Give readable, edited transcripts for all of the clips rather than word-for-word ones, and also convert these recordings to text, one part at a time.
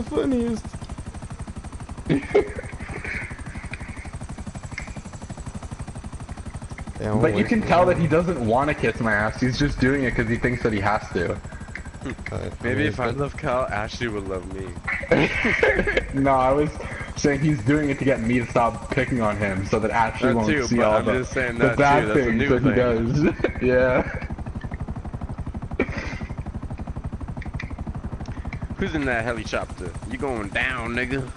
the funniest. Damn, But you can tell that he doesn't want to kiss my ass. He's just doing it because he thinks that he has to. Maybe if I love Kyle, Ashley would love me. No, I was saying he's doing it to get me to stop picking on him so that Ashley That won't too, see but all I'm the, just saying the that bad too. That's a things new that he thing. does. Yeah. Who's in that helicopter? You going down, nigga?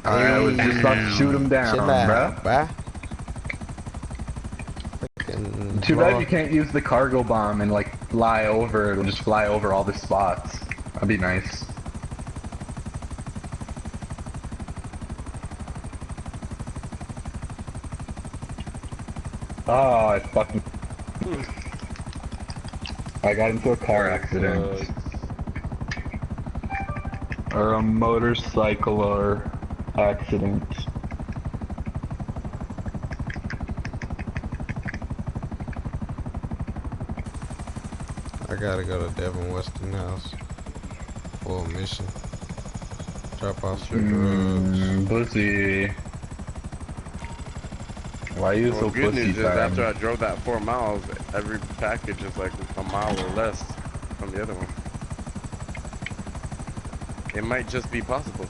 I was just about to shoot him down, Chill out, bruh. Too bad you can't use the cargo bomb and like fly over. It'll just fly over all the spots. That'd be nice. Oh, I got into a car accident. Or a motorcycle or accident. I gotta go to Devin Westinghouse for a mission. Drop off some drugs. Pussy. Why are you so good pussy, news is fam? after I drove that 4 miles, every package is like a mile or less from the other one. It might just be possible.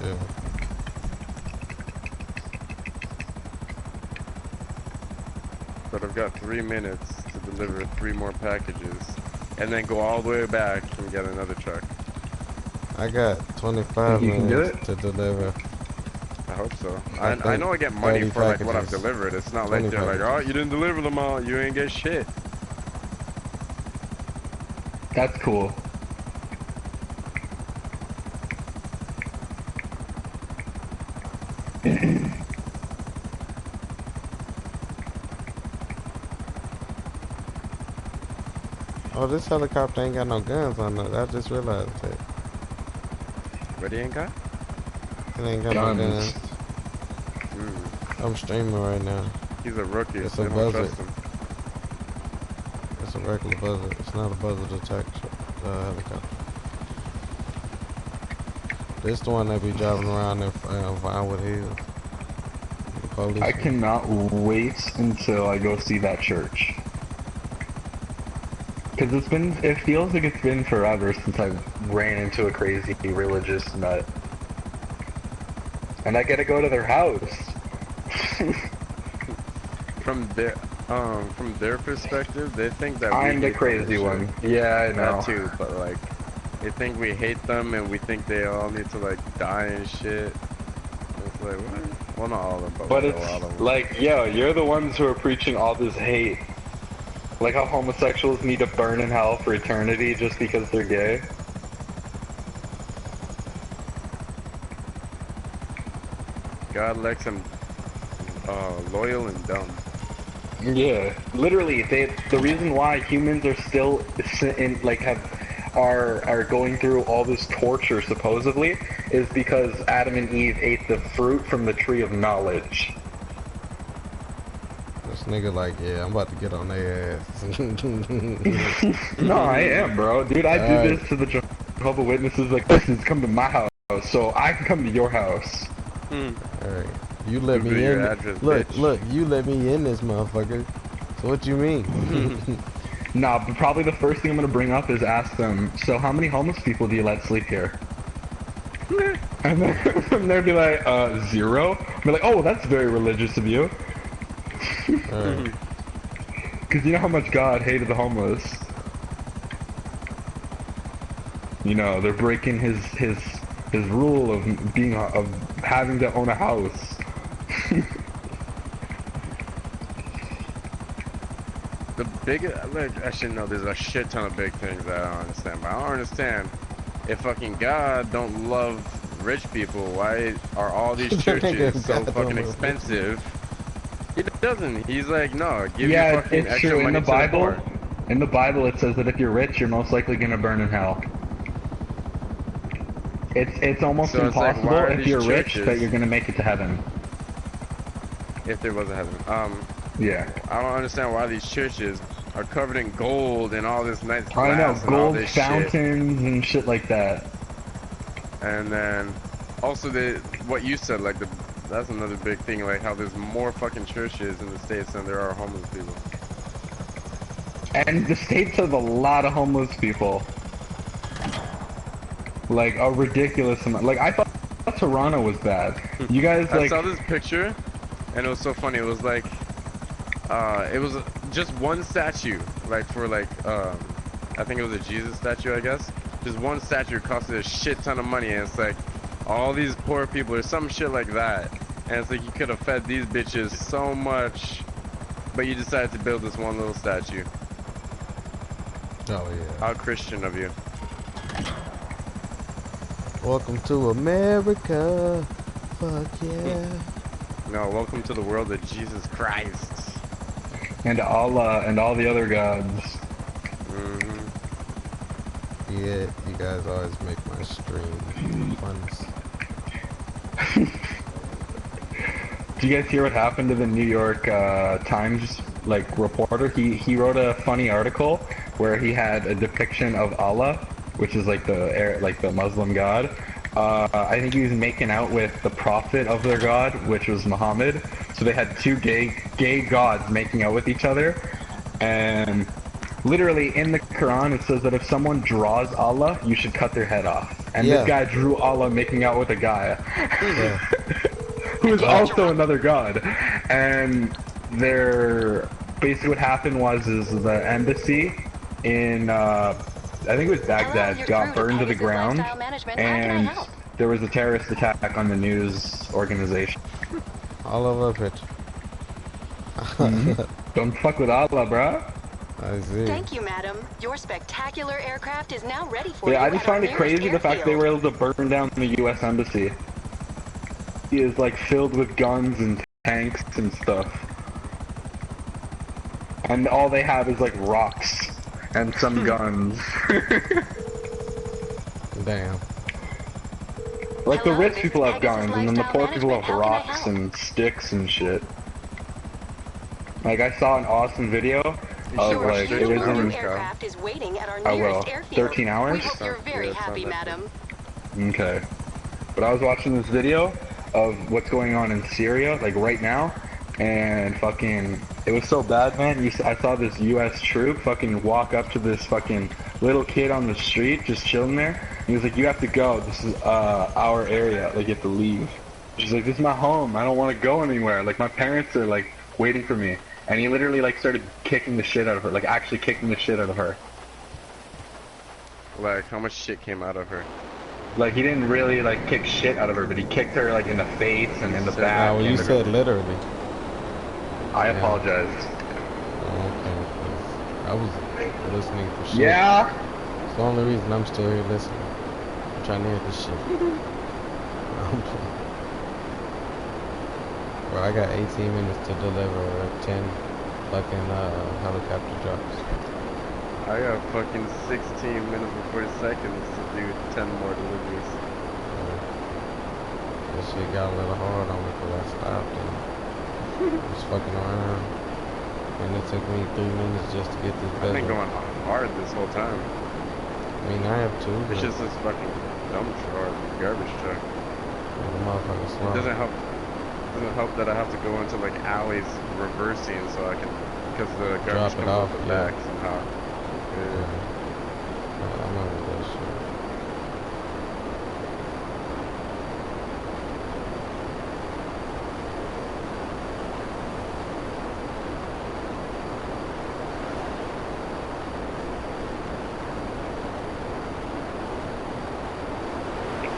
Yeah. But I've got 3 minutes to deliver 3 more packages, and then go all the way back and get another truck. I got 25 minutes to deliver. I hope so. I know I get money for like what I've delivered. It's not like they're like, oh, you didn't deliver them all, you ain't get shit. That's cool. Oh, this helicopter ain't got no guns on it. I just realized that. What, he ain't got? It ain't got no guns. I'm streaming right now. He's a rookie. It's They a don't buzzard. trust him. It's a regular buzzard. It's not a buzzard attack helicopter. This the one that be driving around in Vinewood Hills. I cannot wait until I go see that church. Cause it feels like it's been forever since I ran into a crazy religious nut. And I get to go to their house. From their perspective, they think that I'm the crazy one. Yeah, I know. That too, but like, they think we hate them and we think they all need to like die and shit. It's like, what? Well, not all of them, but a it's lot of them. like, yo, you're the ones who are preaching all this hate. Like how homosexuals need to burn in hell for eternity just because they're gay. God likes them loyal and dumb. Yeah, literally, the reason why humans are still are going through all this torture supposedly is because Adam and Eve ate the fruit from the tree of knowledge. This nigga like, yeah, I'm about to get on their ass. No, I am, bro. Dude, I do this to the Jehovah's Witnesses. Like, listen, come to my house, so I can come to your house. Alright. You let me in. Look, you let me in this motherfucker. So what you mean? Nah, but probably the first thing I'm gonna bring up is ask them, so how many homeless people do you let sleep here? And then they'll be like, 0? I'll be like, oh, that's very religious of you. Cause you know how much God hated the homeless. You know, they're breaking his rule of having to own a house. The biggest, actually no, there's a shit ton of big things that I don't understand. But I don't understand if fucking God don't love rich people. Why are all these churches so fucking expensive? He doesn't. He's like, no, give you fucking extra true. money In the Bible, to the poor. in the Bible, it says that if you're rich, you're most likely gonna burn in hell. It's almost impossible like, if you're rich that you're gonna make it to heaven. If there was a heaven. Yeah. I don't understand why these churches are covered in gold and all this nice I know, glass and all gold this shit. fountains and shit like that. And then also what you said, like that's another big thing, like how there's more fucking churches in the States than there are homeless people. And the States have a lot of homeless people. Like a ridiculous amount. Like I thought Toronto was bad. You guys I like saw this picture and it was so funny. It was like it was just one statue, like for like I think it was a Jesus statue, I guess. Just one statue costed a shit ton of money, and it's like all these poor people or some shit like that. And it's like you could have fed these bitches so much, but you decided to build this one little statue. Oh yeah. How Christian of you. Welcome to America. Fuck yeah. No, welcome to the world of Jesus Christ. and Allah and all the other gods. Mm-hmm. Yeah, you guys always make my stream fun. Do you guys hear what happened to the New York Times reporter? He wrote a funny article where he had a depiction of Allah, which is like the Muslim god. I think he was making out with the prophet of their god, which was Muhammad. So they had two gay gods making out with each other, and literally in the Quran it says that if someone draws Allah, you should cut their head off. And Yeah. this guy drew Allah making out with a guy. Yeah. Who is also another god. And basically what happened was the embassy in I think it was Baghdad got burned to the ground, and there was a terrorist attack on the news organization. All over it. Don't fuck with Allah, bruh. I see. Thank you, madam. Your spectacular aircraft is now ready for you. Yeah, I just at our find it crazy the fact they were able to burn down the U.S. embassy. It is like filled with guns and tanks and stuff, and all they have is like rocks and some guns. Damn. Like the Hello, rich this people is have Pegasus guns, and then the Lifestyle poor people have Management. How can I rocks help? and sticks and shit. Like I saw an awesome video of Your like it beautiful was new in. aircraft is waiting at our I will. nearest airfield. 13 hours? We hope you're very Yeah, happy, sounds like madam. Okay. But I was watching this video of what's going on in Syria, like right now, and fucking, it was so bad, man. I saw this U.S. troop fucking walk up to this fucking little kid on the street, just chilling there. He was like, "You have to go. This is our area. Like, you have to leave." She's like, "This is my home. I don't want to go anywhere. Like, my parents are like waiting for me." And he literally like started kicking the shit out of her, like actually kicking the shit out of her. Like, how much shit came out of her? Like he didn't really like kick shit out of her, but he kicked her like in the face and in the back. Now, when you and said literally. I Yeah. apologize. Oh, okay. 'Cause I was listening for shit. Yeah. It's the only reason I'm still here listening. I'm trying to hear this shit. Well, I got 18 minutes to deliver 10 fucking helicopter drops. I got fucking 16 minutes and 40 seconds to do 10 more deliveries. This shit got a little hard on me because I stopped and was fucking around. And it took me 3 minutes just to get this I've bezel. been going hard this whole time. I mean, I have too, but It's just this fucking dump truck or garbage truck. the motherfucker slow. It doesn't help that I have to go into like alleys reversing so I can, because the garbage Drop it comes off, off the yeah. back somehow. Yeah. I remember that shit.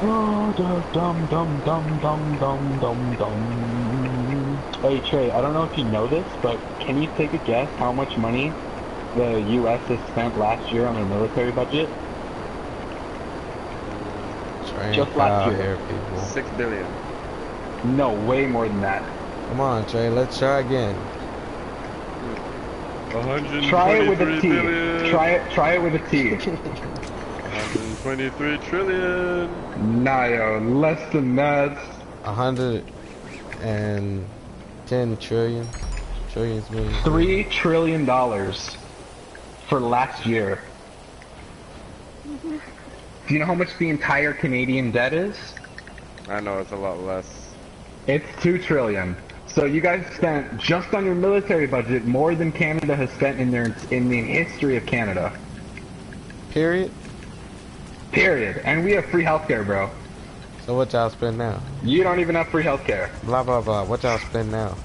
Dum dum dum dum dum dum dum. Hey Trey, I don't know if you know this, but can you take a guess how much money the U.S. has spent last year on their military budget? Train Just last file year. here, people. 6 billion. No, way more than that. Come on, Trey, let's try again. 123 Try it with a T. billion. Try it with a T. 123 trillion. Nah, yo, less than that. 110 trillion. Trillions, millions. $3 trillion. for last year. Do you know how much the entire Canadian debt is? I know it's a lot less. It's 2 trillion. So you guys spent just on your military budget more than Canada has spent in the history of Canada. Period. Period. And we have free healthcare, bro. So what y'all spend now? You don't even have free healthcare. Blah blah blah. What y'all spend now?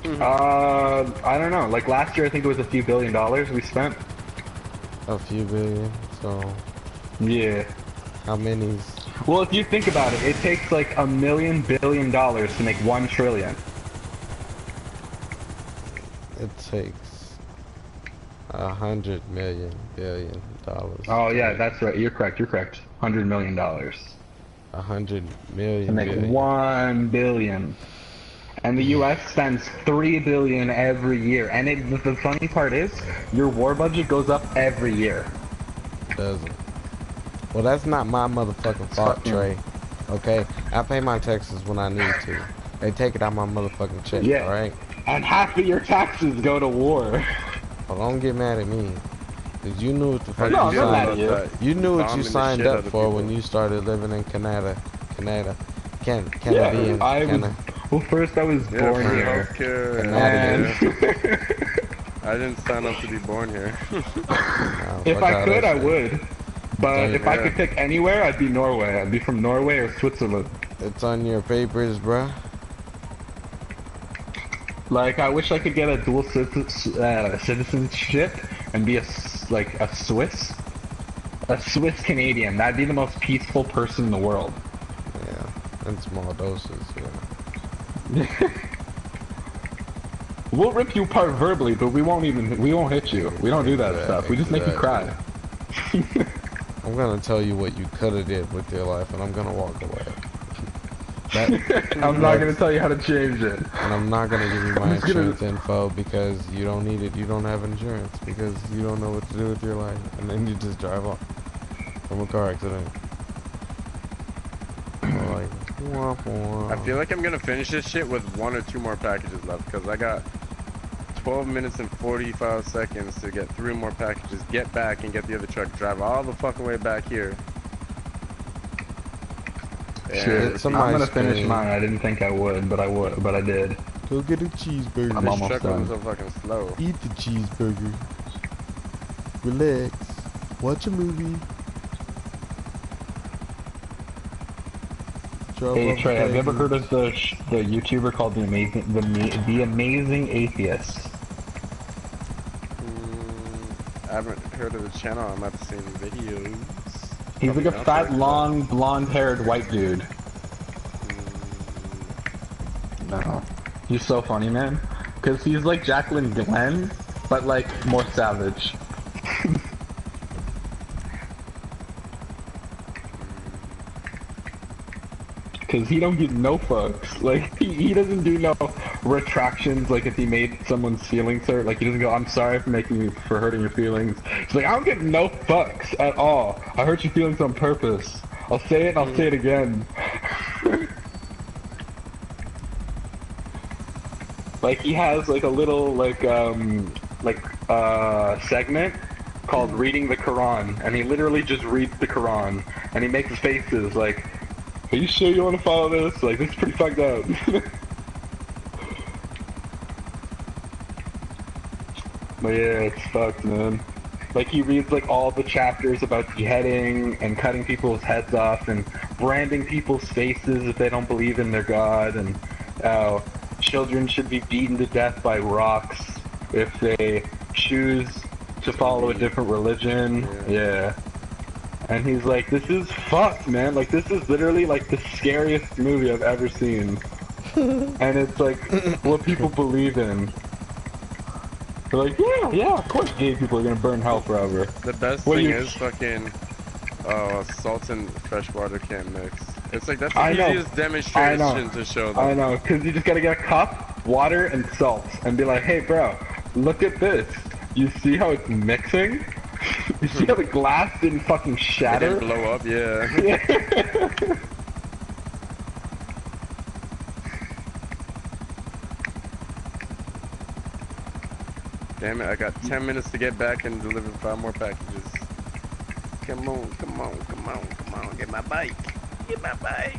I don't know. Like last year, I think it was a few $1 billion we spent. A few billion. So Yeah. how many's? Well, if you think about it, it takes like $1 billion to make 1 trillion. It takes $100 billion. Oh yeah, that's right. You're correct. You're correct. $100 million to 100 million. make billion. 1 billion. And the U.S. spends $3 billion every year. And the funny part is, your war budget goes up every year. Doesn't. Well, that's not my motherfucking fault, Trey. Okay, I pay my taxes when I need to. They take it out my motherfucking check. Yeah. All right. And half of your taxes go to war. Well, don't get mad at me. Cause you knew what the fuck No, you I'm not mad signed. at you. You knew what Bombing you the signed shit out up of for people. when you started living in Canada. Canada. Yeah, Canadian. I was. Canada. Well, first I was Yeah, born for here. healthcare And I didn't sign up to be born here. Nah, If fuck I all could, that I shit. would. But if I Yeah. could pick anywhere, I'd be Norway. I'd be from Norway or Switzerland. It's on your papers, bruh. Like, I wish I could get a dual citizenship and be a Swiss Canadian. That'd be the most peaceful person in the world. Yeah, in small doses. Yeah. We'll rip you apart verbally, but we won't hit you. We don't do that Yeah, stuff. We just make you cry. I'm gonna tell you what you coulda did with your life, and I'm gonna walk away. That, I'm not gonna tell you how to change it. and I'm not gonna give you my I'm just gonna- insurance info because you don't need it. You don't have insurance because you don't know what to do with your life, and then you just drive off from a car accident. Or like, womp womp. I feel like I'm gonna finish this shit with 1 or 2 more packages left because I got 12 minutes and 45 seconds to get 3 more packages, get back and get the other truck, drive all the fucking way back here. Shit, I'm somebody's gonna finish screaming. mine. I didn't think I would, but I did. Go get a cheeseburger. I'm This almost truck done. was so fucking slow. Eat the cheeseburger. Relax. Watch a movie. Drop Hey off Trey, a have you ever package. heard of the YouTuber called the Amazing Atheist? I haven't heard of the channel. I might have seen videos. He's like a Probably fat, not, but- long, blonde-haired white dude. No, he's so funny, man. Cause he's like Jacqueline Glenn, but like more savage. Cause he don't give no fucks. Like he doesn't do no retractions. Like if he made someone's feelings hurt, like he doesn't go, "I'm sorry for hurting your feelings." He's like, "I don't give no fucks at all. I hurt your feelings on purpose. I'll say it and I'll say it again." Like he has like a little segment called Reading the Quran, and he literally just reads the Quran, and he makes faces like, "Are you sure you want to follow this? Like, this is pretty fucked up." But yeah, it's fucked, man. Like, he reads, like, all the chapters about beheading and cutting people's heads off and branding people's faces if they don't believe in their God, and how children should be beaten to death by rocks if they choose to follow a different religion. Yeah. And he's like, this is fucked, man. Like, this is literally, like, the scariest movie I've ever seen. And it's, like, what people believe in. They're like, yeah, of course gay people are gonna burn hell forever. The best What thing you- is fucking salt and freshwater can't mix. It's like that's the I know. easiest demonstration to show them. I know, because you just gotta get a cup, water, and salt, and be like, hey, bro, look at this. You see how it's mixing? You see how the glass didn't fucking It shatter? didn't blow up, yeah. Damn it, I got 10 minutes to get back and deliver 5 more packages. Come on, come on, come on, come on, get my bike. Get my bike.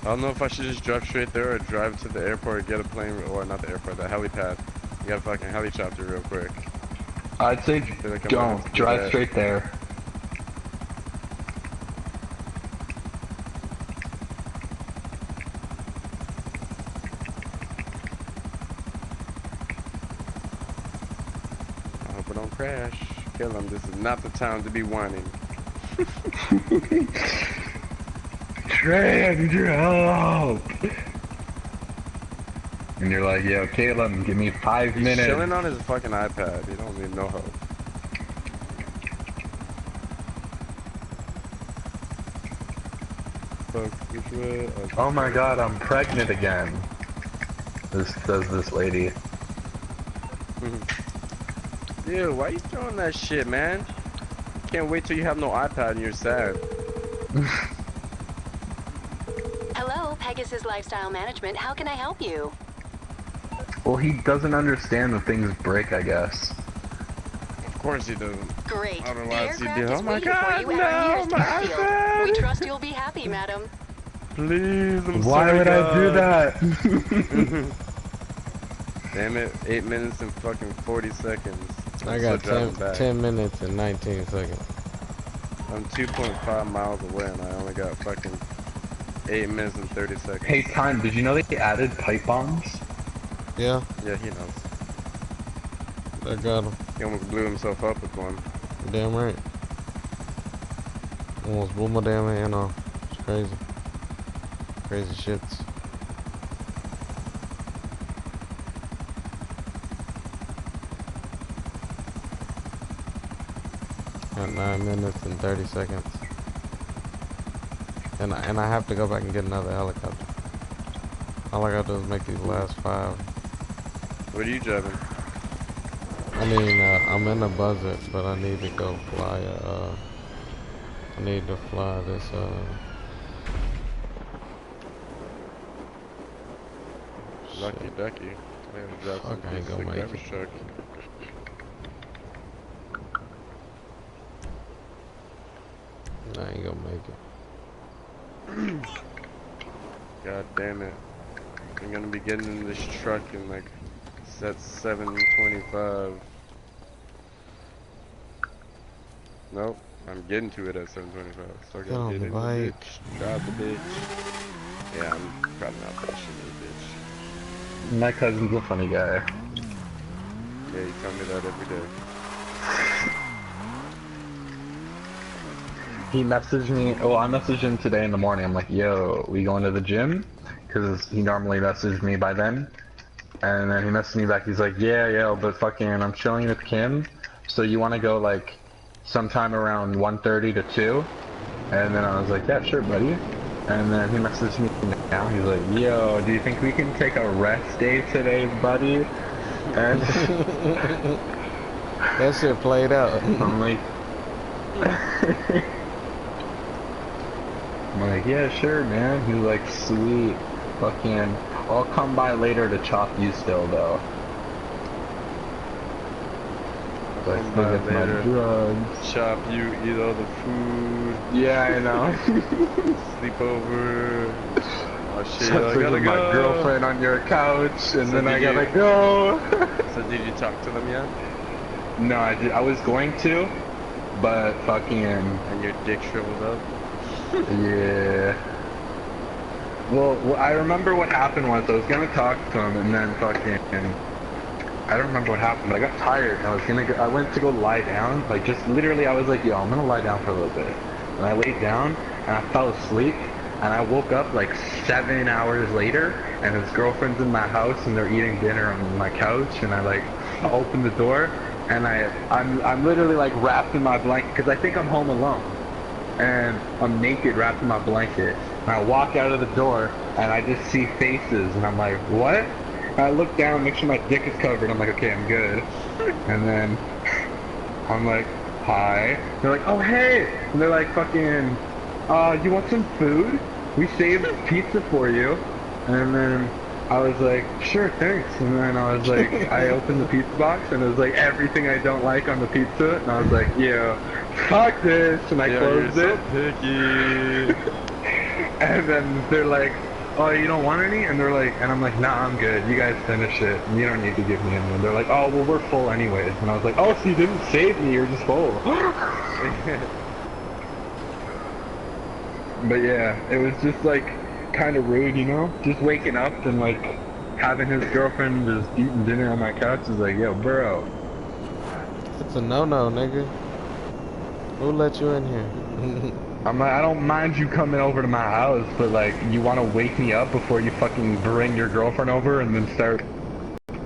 I don't know if I should just drive straight there or drive to the airport, get a plane, or not the airport, the helipad. You got a fucking helicopter real quick. I'd say Feel like I'm gonna don't have to do drive that. straight there. I hope I don't crash. Kill him. This is not the time to be whining. Trey, I need your help. And you're like, yo, Caleb, give me 5 He's minutes. chilling on his fucking iPad. He don't need no help. Fuck, which way? Oh my god, I'm pregnant again. This says this lady. Dude, why you throwing that shit, man? Can't wait till you have no iPad and you're sad. Hello, Pegasus Lifestyle Management. How can I help you? Well, he doesn't understand that things break, I guess. Of course he doesn't. Great. The Otherwise he'd aircraft be, is oh my waiting god, for you at our no, nearest my airfield. iPad! We trust you'll be happy, madam. Please, I'm Why sorry, would I do God. that? Damn it, 8 minutes and fucking 40 seconds. I I'm got still driving back. 10 minutes and 19 seconds. I'm 2.5 miles away and I only got fucking 8 minutes and 30 seconds. Hey, Time, did you know they added pipe bombs? Yeah, Yeah, he knows. I got him. He almost blew himself up with one. Damn right. Almost blew my damn hand off. It's crazy. Crazy shits. Got 9 minutes and 30 seconds. And I have to go back and get another helicopter. All I gotta do is make these last 5. What are you driving? I mean, I'm in a Buzzard, but I need to go fly I need to fly this, Lucky shit. ducky. I have to drive some Fuck, I ain't gonna basic make garbage it. truck. I ain't gonna make it. God damn it. I'm gonna be getting in this truck in like, set 7:25. Nope, I'm getting to it at 7:25. So I Get on gotta the get in the bike. bitch. Drive the bitch. Yeah, I'm probably not pushing this bitch. My cousin's a funny guy. Yeah, you tell me that every day. He messaged me, well, I messaged him today in the morning. I'm like, yo, we going to the gym? Because he normally messaged me by then. And then he messaged me back, he's like, yeah, but fucking, I'm chilling with Kim. So you want to go, like, sometime around 1:30 to 2? And then I was like, yeah, sure, buddy. And then he messaged me now, he's like, yo, do you think we can take a rest day today, buddy? And That shit played out. I'm like, yeah, sure, man. He's like, sweet. Fucking, I'll come by later to chop you still, though. So I Come still by get my later. drugs. Chop you, eat all the food, Yeah, I know. sleep over. Oh shit, So I I gotta with go. my girlfriend on your couch, and So then I did gotta you- go. So did you talk to them yet? No, I was going to, but fucking, And your dick shriveled up? yeah. Well, I remember what happened was I was gonna talk to him, and then fucking, I don't remember what happened, but I got tired, and I went to go lie down, like just literally, I was like, yo, I'm gonna lie down for a little bit. And I laid down, and I fell asleep, and I woke up like 7 hours later, and his girlfriend's in my house, and they're eating dinner on my couch, and I opened the door, and I'm literally like wrapped in my blanket, because I think I'm home alone. And I'm naked wrapped in my blanket. And I walk out of the door, and I just see faces, and I'm like, what? And I look down, make sure my dick is covered. I'm like, okay, I'm good. And then I'm like, hi. They're like, oh, hey. And they're like, fucking, you want some food? We saved pizza for you. And then I was like, sure, thanks. And then I was like, I opened the pizza box and it was like everything I don't like on the pizza. And I was like, yeah, fuck this. And I Yeah, closed you're it. so picky. And then they're like, oh, you don't want any? And they're like, and I'm like, nah, I'm good. You guys finish it. And you don't need to give me any. And they're like, oh, well, we're full anyways. And I was like, oh, so you didn't save me. You're just full. But yeah, it was just like kind of rude, you know? Just waking up and like having his girlfriend just eating dinner on my couch is like, yo, bro. It's a no-no, nigga. Who let you in here? I'm like, I don't mind you coming over to my house, but like, you want to wake me up before you fucking bring your girlfriend over and then start. But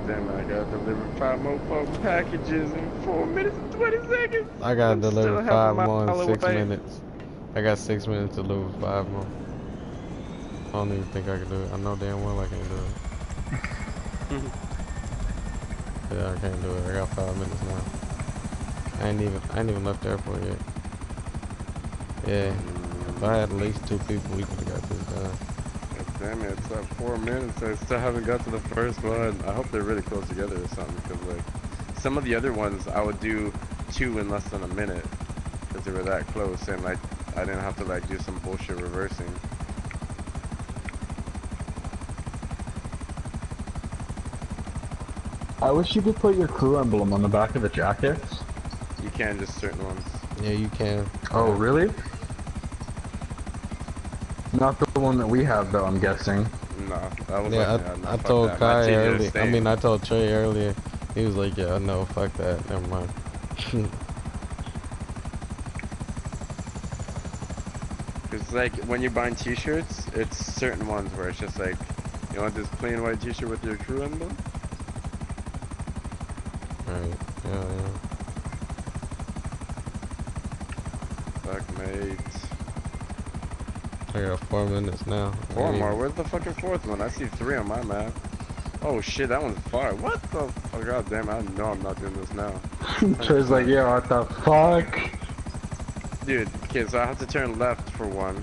damn, I gotta deliver 5 more fucking packages in 4 minutes and 20 seconds. I gotta I'm still deliver half a 5 more in mile 6 away. minutes. I got 6 minutes to deliver 5 more. I don't even think I can do it. I know damn well I can't do it. Yeah, I can't do it. I got 5 minutes now. I ain't even left the airport yet. Yeah. If I had at least 2 people, we could've got this done. Damn it, it's at 4 minutes. I still haven't got to the first one. I hope they're really close together or something, because like some of the other ones I would do 2 in less than a minute, because they were that close, and like I didn't have to like do some bullshit reversing. I wish you could put your crew emblem on the back of the jackets. You can, just certain ones. Yeah, you can. Oh, really? Not the one that we have, though, I'm guessing. No, I was Yeah, like, nah, I fuck told that. Kai My TJ is earlier. I staying. mean, I told Trey earlier. He was like, yeah, no, fuck that. Never mind. Cause like when you're buying t-shirts, it's certain ones where it's just like, you want this plain white t-shirt with your crew emblem? Right. Yeah. Fuck, mate. I got 4 minutes now. 4 more. Where's the fucking 4th one? I see 3 on my map. Oh shit, that one's far. What the fuck? God damn, I know I'm not doing this now. Trey's like, yeah, what the fuck? Dude, okay, so I have to turn left for one.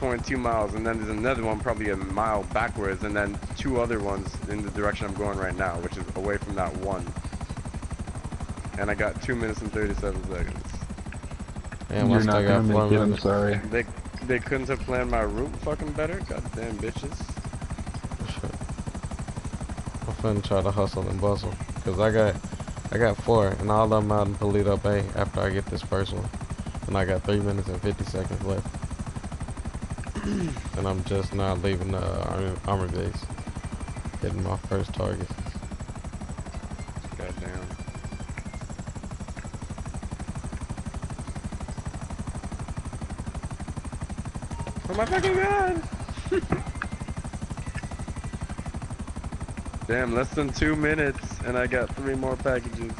0.2 miles, and then there's another one probably a mile backwards, and then 2 other ones in the direction I'm going right now, which is away from that one. And I got 2 minutes and 37 seconds. Damn, I You're still not got gonna 4 make it, I'm minutes. sorry. They couldn't have planned my route fucking better? Goddamn bitches. Shit. I'm finna try to hustle and bustle. Cause I got 4, and all of them out in Polito Bay after I get this first one. And I got 3 minutes and 50 seconds left. And I'm just now leaving the army base. Getting my first target. Goddamn. Oh my fucking god! Damn, less than 2 minutes, and I got 3 more packages.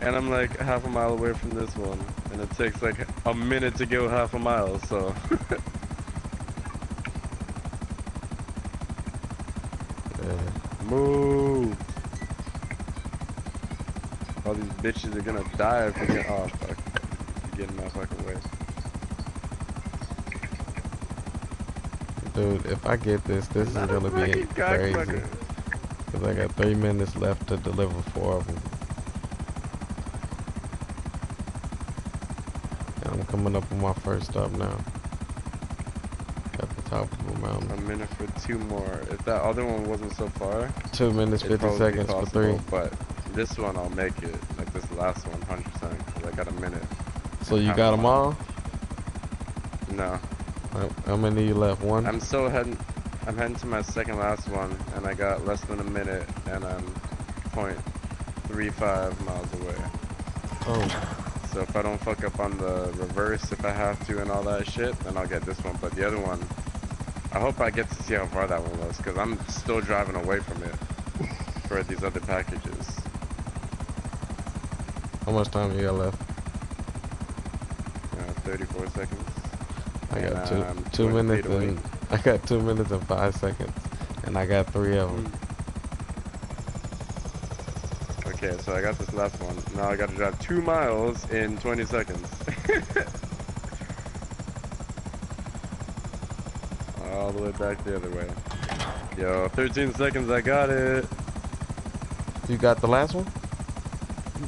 And I'm like half a mile away from this one. And it takes like a minute to go half a mile, so. Yeah. Move! All these bitches are gonna die if we get. Oh fuck. You're getting my fucking way. Dude, if I get this is Not a gonna be fucking crazy. cocksucker. Cause I got 3 minutes left to deliver 4 of them. And I'm coming up on my first stop now. At the top of the mountain. A minute for 2 more. If that other one wasn't so far, 2 minutes, it'd 50 probably be seconds for possible, 3. but this one I'll make it. Like this last one, 100%. Cause I got a minute. So you Half got a them mile. all? No, How many you left? 1? I'm heading to my second last one, and I got less than a minute, and I'm 0.35 miles away. Oh, So if I don't fuck up on the reverse, if I have to, and all that shit, then I'll get this one. But the other one, I hope I get to see how far that one was, because I'm still driving away from it for these other packages. how much time you got left? 34 seconds. I And, got I'm 2 20 minutes feet away. and I got 2 minutes and 5 seconds, and I got 3 of them. Okay, so I got this last one. Now I gotta drive 2 miles in 20 seconds. all the way back the other way. Yo, 13 seconds, I got it. You got the last one?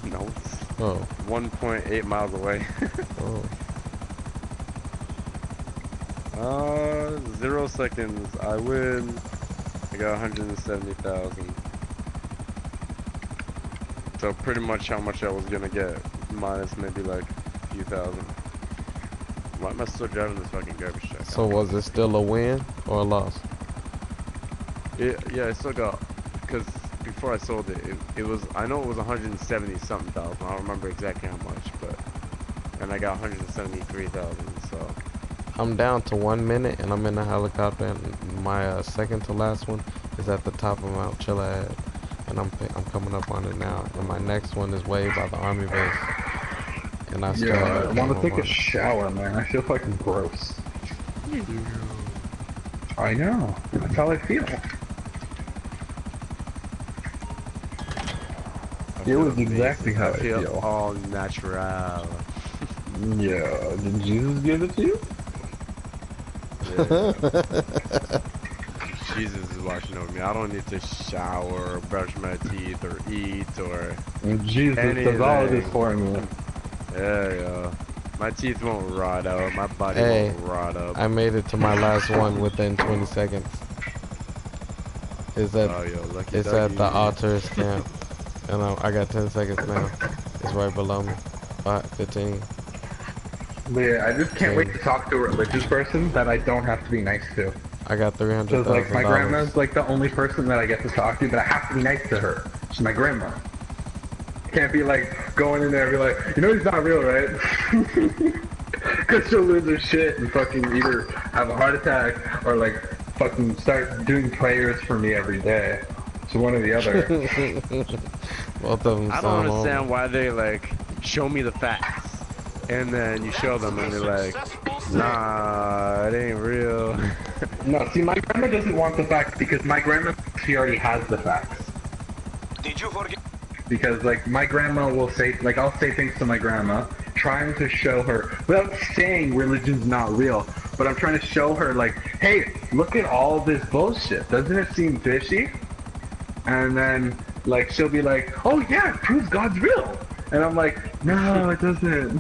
No, it's Oh. 1.8 miles away. Oh. 0 seconds, I win. I got 170,000. So pretty much how much I was gonna get, minus maybe like a few thousand. Why am I still driving this fucking garbage truck? So was it still a win or a loss? Yeah, I still got, because before I sold it, it was, I know it was 170 something thousand. I don't remember exactly how much, but, and I got 173,000, so. I'm down to 1 minute and I'm in the helicopter, and my second to last one is at the top of Mount Chiliad, and I'm coming up on it now. And my next one is way by the army base, and I still Yeah, I want to take a one. shower, man. I feel fucking gross. I know. That's how I feel. It was exactly how I feel. All natural. Yeah, did Jesus give it to you? Yeah. Jesus is watching over me. I don't need to shower, or brush my teeth, or eat, or And Jesus does all of this anything. for me. Yeah. My teeth won't rot out. My body Hey, won't rot up. I made it to my last one within 20 seconds. It's at, Oh, yo, lucky it's at the doggy. Altars camp, and I got 10 seconds now. It's right below me. 15. But yeah, I just can't wait to talk to a religious person that I don't have to be nice to. I got Because like my $300,000. grandma's like the only person that I get to talk to, but I have to be nice to her. She's my grandma. Can't be like going in there and be like, you know he's not real, right? Because she'll lose her shit and fucking either have a heart attack or like fucking start doing prayers for me every day. So one or the other. Both of them I don't sound understand why they like show me the facts, and then you show them and they're like, nah, it ain't real. No, see, my grandma doesn't want the facts because my grandma, she already has the facts. Did you forget? Because like my grandma will say, like I'll say things to my grandma, trying to show her, without saying religion's not real, but I'm trying to show her like, hey, look at all this bullshit. Doesn't it seem fishy? And then like she'll be like, oh yeah, it proves God's real. And I'm like, no, it doesn't.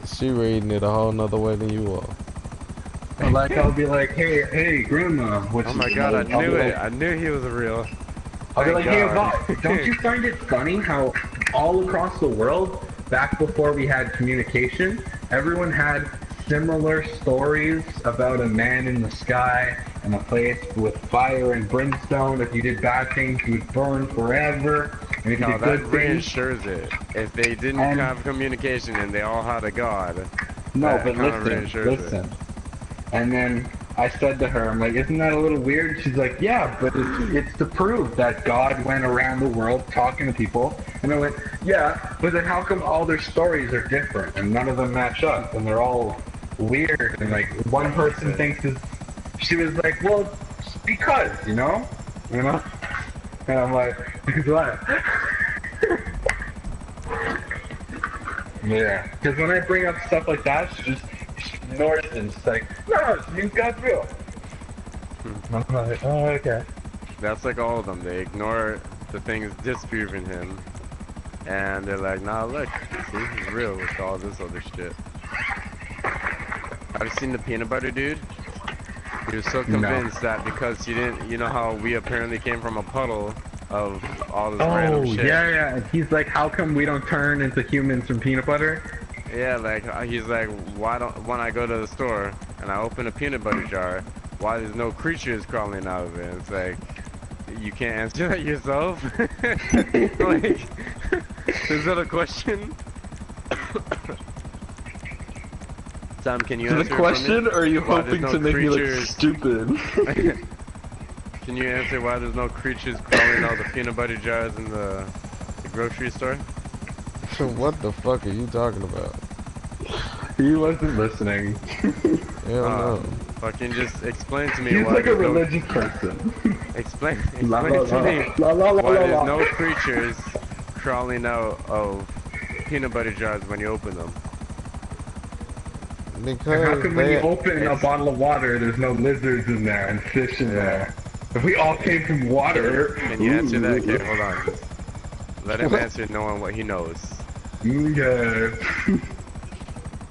She reading it a whole nother way than you are. Like I'll be like, hey, grandma. Which Oh my is, god, I I'll knew be it. like- I knew he was real. I'll be like, hey, God. Bob, don't you find it funny how all across the world, back before we had communication, everyone had similar stories about a man in the sky and a place with fire and brimstone. If you did bad things, you would burn forever. And if you No, did that good things, reinsures it. If they didn't And- have communication and they all had a god, no, that but kinda reinsures it. listen. And then I said to her, I'm like, isn't that a little weird? She's like, yeah, but it's to prove that God went around the world talking to people. And I went, yeah, but then how come all their stories are different and none of them match up and they're all weird and like one person thinks is, she was like, well, because, you know? And I'm like, what? Yeah, because when I bring up stuff like that, she just ignores it and it's like, no, it means God's real. I'm like, oh, okay. That's like all of them. They ignore the things disproving him, and they're like, nah, look, see, he's real with all this other shit. Have you seen the peanut butter dude? He was so convinced that because he didn't, you know how we apparently came from a puddle of all this random Oh, shit. yeah. And he's like, how come we don't turn into humans from peanut butter? Yeah, like he's like, why don't when I go to the store and I open a peanut butter jar, why there's no creatures crawling out of it? It's like, you can't answer that yourself. Like, is that a question? Sam, can you Is it answer a question, it for me? or are you Why there's hoping no to make me look creatures- stupid? Can you answer why there's no creatures crawling out of the peanut butter jars in the grocery store? What the fuck are you talking about? He wasn't listening. Hell no. Fucking just explain to me He's why like a there's no- religious person. Explain La, to la, me la, la, la, why la, there's la. no creatures crawling out of peanut butter jars when you open them. And how Because come when you they, open a bottle of water, there's no lizards in there and fish in there? If we all came from water. Can you answer that? Ooh. Okay, hold on. Just let him answer knowing what he knows. Okay.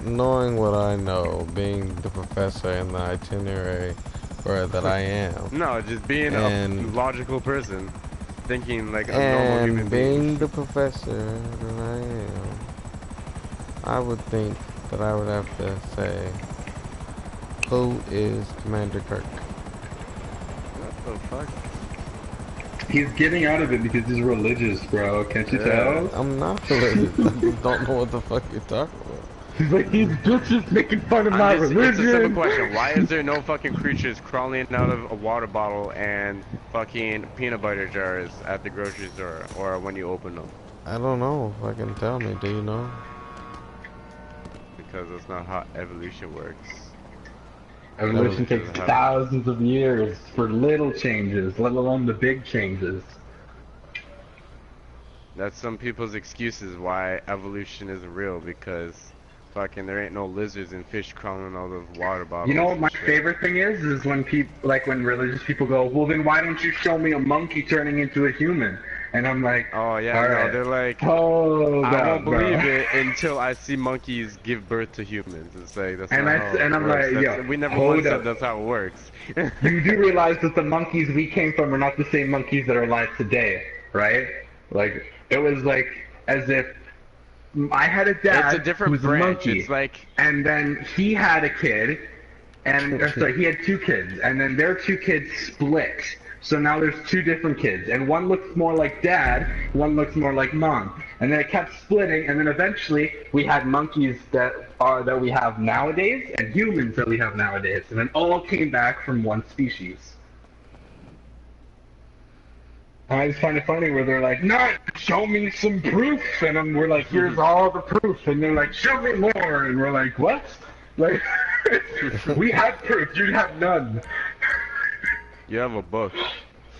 knowing what I know, being the professor in the itinerary where that I am, No, just being a and logical person. Thinking like a normal human being. being the professor that I am, I would think that I would have to say, who is Commander Kirk? What the fuck? He's getting out of it because he's religious, bro. Can't you Yeah. tell? I'm not religious. I just don't know what the fuck you're talking about. He's like, these bitches making fun of my It's a religion. simple question. Why is there no fucking creatures crawling out of a water bottle and fucking peanut butter jars at the grocery store or when you open them? I don't know. Fucking tell me. Do you know? Because that's not how evolution works. Evolution takes thousands of years for little changes, let alone the big changes. That's some people's excuses why evolution isn't real, because fucking there ain't no lizards and fish crawling out of water bottles. You know what my shit. favorite thing is when people, like when religious people go, well then why don't you show me a monkey turning into a human? And I'm like, Oh yeah, all no, right, they're like, hold I up, won't bro. believe it until I see monkeys give birth to humans. It's like that's And not I- how it and I'm works. like, That's- yo, we never hold once up. said that's how it works. You do realize that the monkeys we came from are not the same monkeys that are alive today, right? Like, it was like as if I had a dad It's a different who was a branch. monkey, It's like and then he had a kid, and or sorry, he had two kids, and then their two kids split. So now there's two different kids, and one looks more like dad, one looks more like mom. And then it kept splitting, and then eventually we had monkeys that we have nowadays, and humans that we have nowadays, and then all came back from one species. And I just find it funny where they're like, no, show me some proof, and then we're like, here's all the proof, and they're like, show me more, and we're like, what? Like, we have proof, you have none. you have a book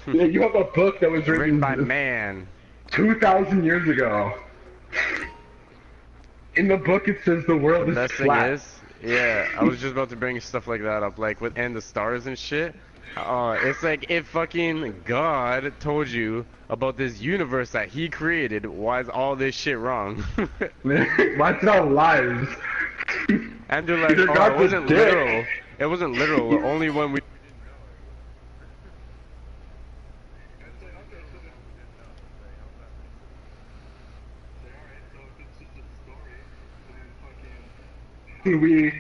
Yeah, you have a book that was written written by man. 2,000 years ago. In the book it says the world is Best thing flat. is, yeah, I was just about to bring stuff like that up, like with and the stars and shit. It's like if fucking God told you about this universe that He created, why is all this shit wrong? Why it's all lies? And they're like, Either oh, God's it a wasn't dick. literal. It wasn't literal. Only when we. we